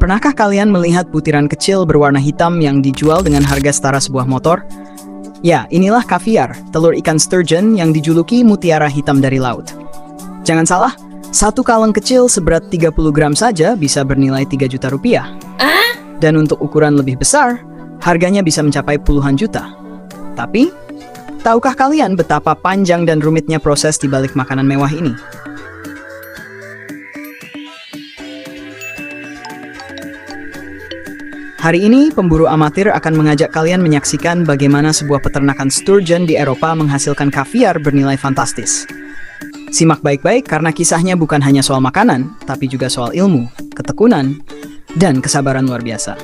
Pernahkah kalian melihat butiran kecil berwarna hitam yang dijual dengan harga setara sebuah motor? Ya, inilah kaviar, telur ikan sturgeon yang dijuluki mutiara hitam dari laut. Jangan salah, satu kaleng kecil seberat 30 gram saja bisa bernilai 3 juta rupiah. Dan untuk ukuran lebih besar, harganya bisa mencapai puluhan juta. Tapi, tahukah kalian betapa panjang dan rumitnya proses di balik makanan mewah ini? Hari ini, pemburu amatir akan mengajak kalian menyaksikan bagaimana sebuah peternakan sturgeon di Eropa menghasilkan kaviar bernilai fantastis. Simak baik-baik karena kisahnya bukan hanya soal makanan, tapi juga soal ilmu, ketekunan, dan kesabaran luar biasa.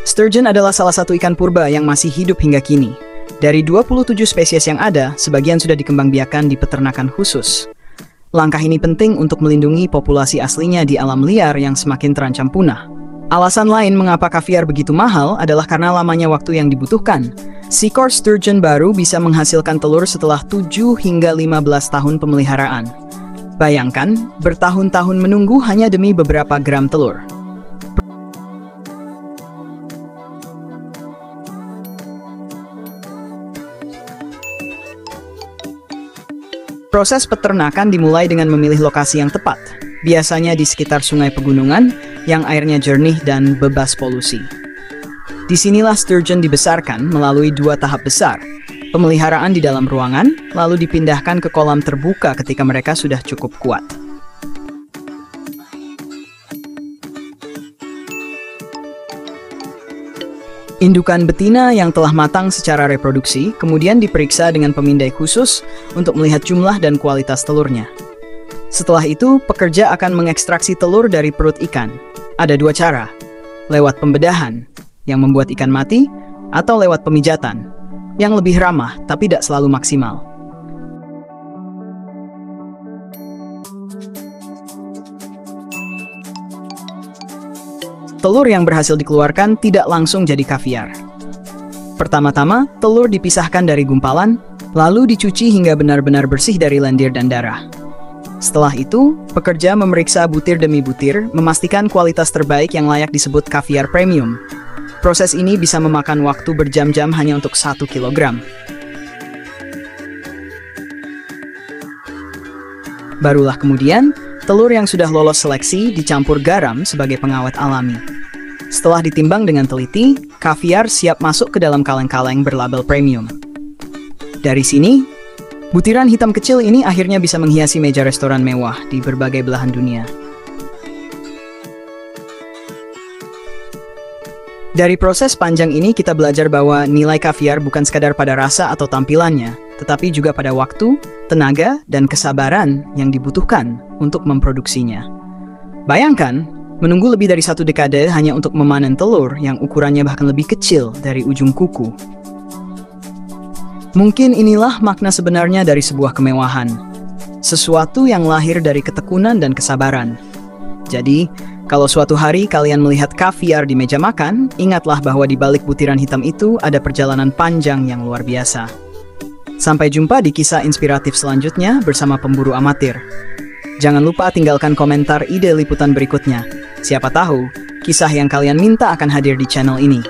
Sturgeon adalah salah satu ikan purba yang masih hidup hingga kini. Dari 27 spesies yang ada, sebagian sudah dikembangbiakan di peternakan khusus. Langkah ini penting untuk melindungi populasi aslinya di alam liar yang semakin terancam punah. Alasan lain mengapa kaviar begitu mahal adalah karena lamanya waktu yang dibutuhkan. Seekor sturgeon baru bisa menghasilkan telur setelah 7 hingga 15 tahun pemeliharaan. Bayangkan, bertahun-tahun menunggu hanya demi beberapa gram telur. Proses peternakan dimulai dengan memilih lokasi yang tepat, biasanya di sekitar sungai pegunungan yang airnya jernih dan bebas polusi. Disinilah sturgeon dibesarkan melalui 2 tahap besar, pemeliharaan di dalam ruangan, lalu dipindahkan ke kolam terbuka ketika mereka sudah cukup kuat. Indukan betina yang telah matang secara reproduksi kemudian diperiksa dengan pemindai khusus untuk melihat jumlah dan kualitas telurnya. Setelah itu, pekerja akan mengekstraksi telur dari perut ikan. Ada 2 cara, lewat pembedahan, yang membuat ikan mati, atau lewat pemijatan, yang lebih ramah tapi tidak selalu maksimal. Telur yang berhasil dikeluarkan tidak langsung jadi kaviar. Pertama-tama, telur dipisahkan dari gumpalan, lalu dicuci hingga benar-benar bersih dari lendir dan darah. Setelah itu, pekerja memeriksa butir demi butir, memastikan kualitas terbaik yang layak disebut kaviar premium. Proses ini bisa memakan waktu berjam-jam hanya untuk 1 kilogram. Barulah kemudian, telur yang sudah lolos seleksi dicampur garam sebagai pengawet alami. Setelah ditimbang dengan teliti, kaviar siap masuk ke dalam kaleng-kaleng berlabel premium. Dari sini, butiran hitam kecil ini akhirnya bisa menghiasi meja restoran mewah di berbagai belahan dunia. Dari proses panjang ini kita belajar bahwa nilai kaviar bukan sekadar pada rasa atau tampilannya, tetapi juga pada waktu, tenaga, dan kesabaran yang dibutuhkan untuk memproduksinya. Bayangkan, menunggu lebih dari 1 dekade hanya untuk memanen telur yang ukurannya bahkan lebih kecil dari ujung kuku. Mungkin inilah makna sebenarnya dari sebuah kemewahan. Sesuatu yang lahir dari ketekunan dan kesabaran. Jadi, kalau suatu hari kalian melihat kaviar di meja makan, ingatlah bahwa di balik butiran hitam itu ada perjalanan panjang yang luar biasa. Sampai jumpa di kisah inspiratif selanjutnya bersama pemburu amatir. Jangan lupa tinggalkan komentar ide liputan berikutnya. Siapa tahu, kisah yang kalian minta akan hadir di channel ini.